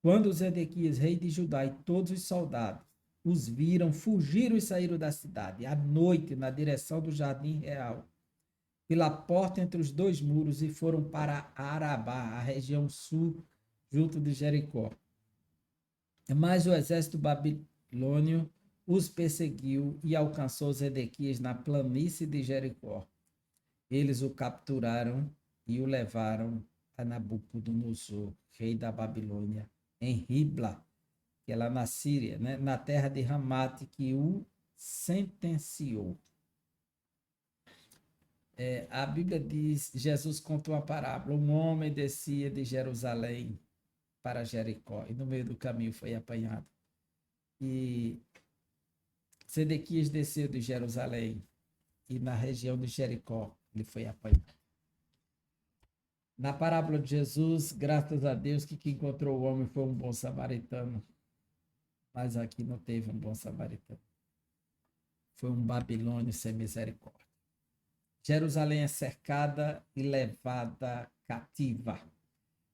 Quando Zedequias, rei de Judá, e todos os soldados os viram, fugiram e saíram da cidade, à noite, na direção do jardim real, pela porta entre os dois muros, e foram para Arabá, a região sul, junto de Jericó. Mas o exército babilônio os perseguiu e alcançou Zedequias na planície de Jericó. Eles o capturaram e o levaram a Nabucodonosor, rei da Babilônia, em Ribla, que é lá na Síria, né? Na terra de Ramate, que o sentenciou. A Bíblia diz, Jesus conta uma parábola, um homem descia de Jerusalém para Jericó, e no meio do caminho foi apanhado. E Zedequias desceu de Jerusalém, e na região de Jericó ele foi apanhado. Na parábola de Jesus, graças a Deus que quem encontrou o homem foi um bom samaritano, mas aqui não teve um bom samaritano. Foi um babilônio sem misericórdia. Jerusalém é cercada e levada cativa.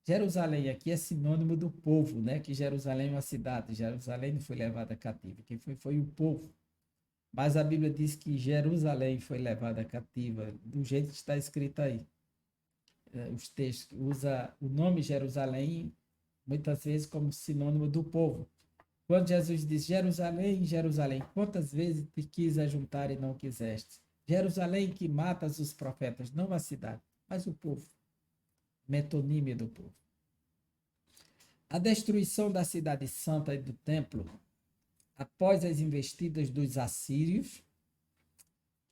Jerusalém aqui é sinônimo do povo, né? Que Jerusalém é uma cidade. Jerusalém não foi levada cativa. Quem foi o povo. Mas a Bíblia diz que Jerusalém foi levada cativa, do jeito que está escrito aí. Os textos usa o nome Jerusalém muitas vezes como sinônimo do povo. Quando Jesus diz Jerusalém, Jerusalém, quantas vezes te quis ajuntar e não quiseste? Jerusalém que matas os profetas, não a cidade, mas o povo. Metonímia do povo. A destruição da cidade santa e do templo, após as investidas dos assírios,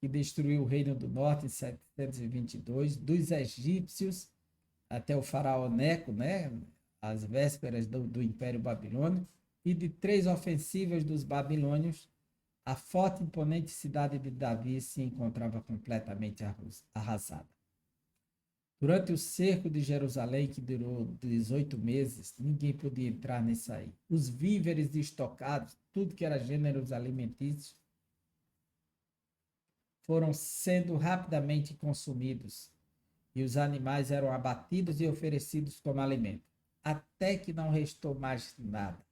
que destruiu o reino do norte em 722, dos egípcios até o faraó Neco, né, às vésperas do Império Babilônico, e de 3 ofensivas dos babilônios, a forte e imponente cidade de Davi se encontrava completamente arrasada. Durante o cerco de Jerusalém, que durou 18 meses, ninguém podia entrar nem sair. Os víveres estocados, tudo que era gêneros alimentícios, foram sendo rapidamente consumidos, e os animais eram abatidos e oferecidos como alimento, até que não restou mais nada.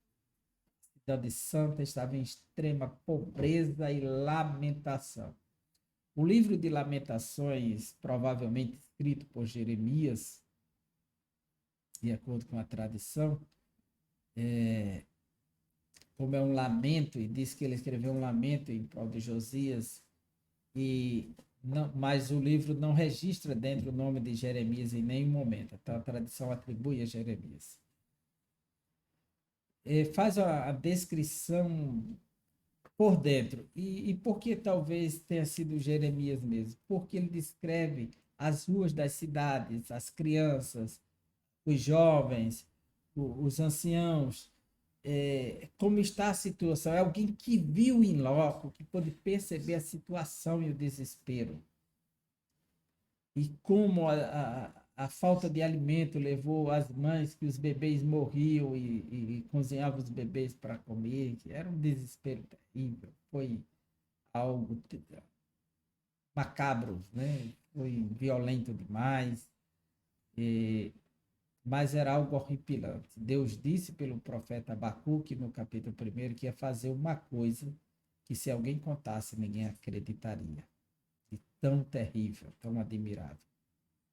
A cidade santa estava em extrema pobreza e lamentação. O livro de Lamentações, provavelmente escrito por Jeremias, de acordo com a tradição, como é um lamento, e diz que ele escreveu um lamento em prol de Josias, mas o livro não registra dentro o nome de Jeremias em nenhum momento. Então a tradição atribui a Jeremias. Faz a descrição por dentro. E por que talvez tenha sido Jeremias mesmo? Porque ele descreve as ruas das cidades, as crianças, os jovens, os anciãos, como está a situação. É alguém que viu em loco, que pôde perceber a situação e o desespero. E como a falta de alimento levou as mães que os bebês morriam e cozinhavam os bebês para comer, que era um desespero terrível. Foi algo macabro, né? Foi violento demais, mas era algo horripilante. Deus disse pelo profeta Abacuque, no capítulo 1, que ia fazer uma coisa que, se alguém contasse, ninguém acreditaria. E tão terrível, tão admirável,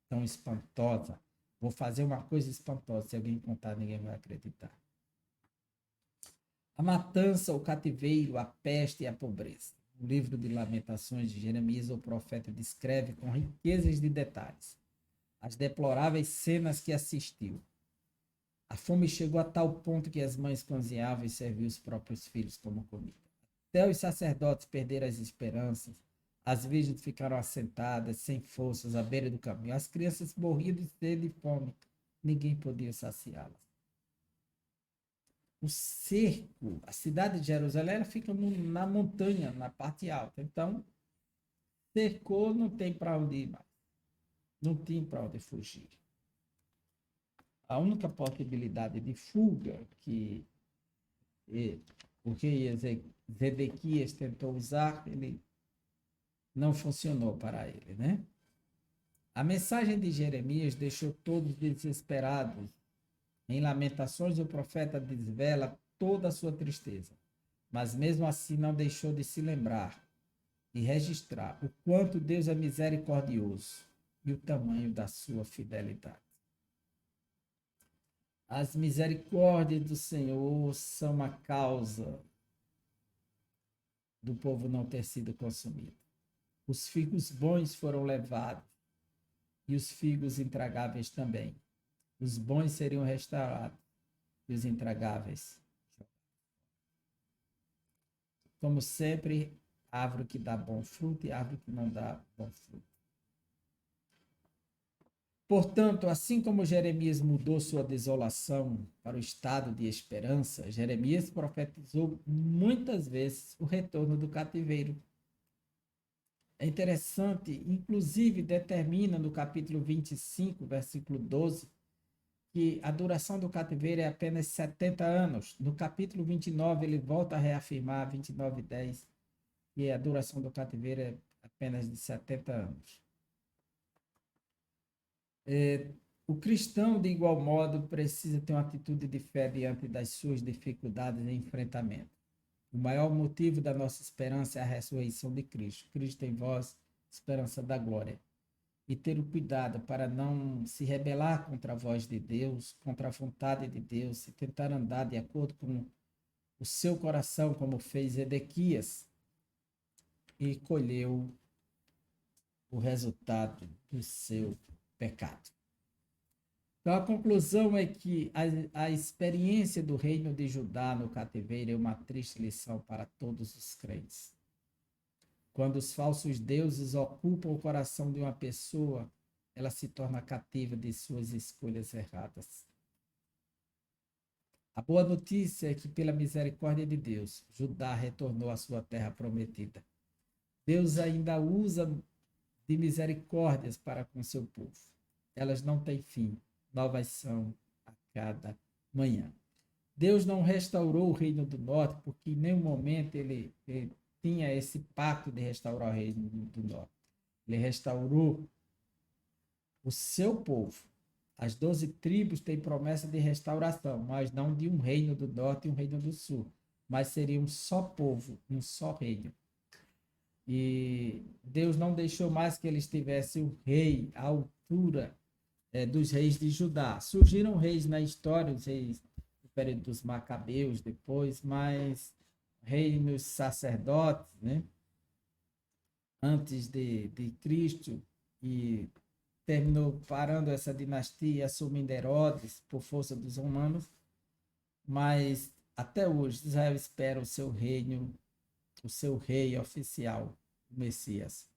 tão espantosa. Vou fazer uma coisa espantosa, se alguém contar, ninguém vai acreditar. A matança, o cativeiro, a peste e a pobreza. No livro de Lamentações de Jeremias, o profeta descreve com riquezas de detalhes as deploráveis cenas que assistiu. A fome chegou a tal ponto que as mães cozinhavam e serviam os próprios filhos como comida. Até os sacerdotes perderam as esperanças. As virgens ficaram assentadas, sem forças, à beira do caminho. As crianças morriam de sede e fome. Ninguém podia saciá-las. O cerco, a cidade de Jerusalém, ela fica na montanha, na parte alta. Então, cercou, não tem para onde ir mais. Não tem para onde fugir. A única possibilidade de fuga que o rei Zedequias tentou usar, ele não funcionou para ele, né? A mensagem de Jeremias deixou todos desesperados. Em Lamentações, o profeta desvela toda a sua tristeza. mas mesmo assim não deixou de se lembrar e registrar o quanto Deus é misericordioso e o tamanho da sua fidelidade. As misericórdias do Senhor são a causa do povo não ter sido consumido. Os figos bons foram levados e os figos intragáveis também. Os bons seriam restaurados e os intragáveis. Como sempre, árvore que dá bom fruto e árvore que não dá bom fruto. Portanto, assim como Jeremias mudou sua desolação para o estado de esperança, Jeremias profetizou muitas vezes o retorno do cativeiro. É interessante, inclusive determina no capítulo 25, versículo 12, que a duração do cativeiro é apenas 70 anos. No capítulo 29, ele volta a reafirmar, 29:10, que a duração do cativeiro é apenas de 70 anos. O cristão, de igual modo, precisa ter uma atitude de fé diante das suas dificuldades e enfrentamento. O maior motivo da nossa esperança é a ressurreição de Cristo. Cristo em vós, esperança da glória. E ter o cuidado para não se rebelar contra a voz de Deus, contra a vontade de Deus, e tentar andar de acordo com o seu coração, como fez Edequias, e colheu o resultado do seu pecado. Então, a conclusão é que a experiência do reino de Judá no cativeiro é uma triste lição para todos os crentes. Quando os falsos deuses ocupam o coração de uma pessoa, ela se torna cativa de suas escolhas erradas. A boa notícia é que, pela misericórdia de Deus, Judá retornou à sua terra prometida. Deus ainda usa de misericórdias para com seu povo. Elas não têm fim, novas são a cada manhã. Deus não restaurou o reino do norte, porque em nenhum momento ele tinha esse pacto de restaurar o reino do norte. Ele restaurou o seu povo. As 12 tribos têm promessa de restauração, mas não de um reino do norte e um reino do sul, mas seria um só povo, um só reino. E Deus não deixou mais que eles tivessem o rei à altura dos reis de Judá. Surgiram reis na história, os reis do período dos Macabeus depois, mas reinos sacerdotes, né? Antes de Cristo, e terminou parando essa dinastia, assumindo Herodes por força dos romanos, mas até hoje Israel espera o seu reino, o seu rei oficial, o Messias,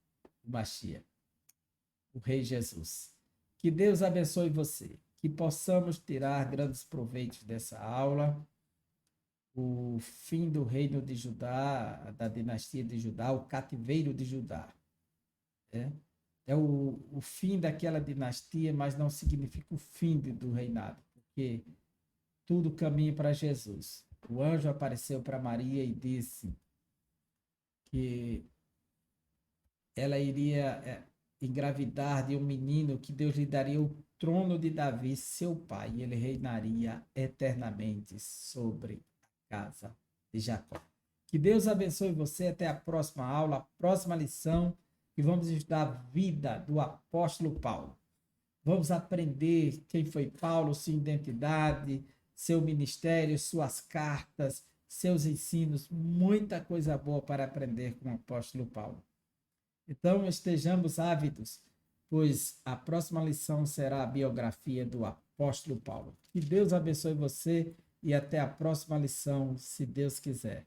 o Mashiach, o Rei Jesus. Que Deus abençoe você, que possamos tirar grandes proveitos dessa aula. O fim do reino de Judá, da dinastia de Judá, o cativeiro de Judá. É o fim daquela dinastia, mas não significa o fim do reinado, porque tudo caminha para Jesus. O anjo apareceu para Maria e disse que ela iria engravidar de um menino, que Deus lhe daria o trono de Davi, seu pai, e ele reinaria eternamente sobre a casa de Jacó. Que Deus abençoe você. Até a próxima aula, a próxima lição, e vamos estudar a vida do apóstolo Paulo. Vamos aprender quem foi Paulo, sua identidade, seu ministério, suas cartas, seus ensinos, muita coisa boa para aprender com o apóstolo Paulo. Então, estejamos ávidos, pois a próxima lição será a biografia do apóstolo Paulo. Que Deus abençoe você e até a próxima lição, se Deus quiser.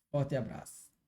Forte abraço.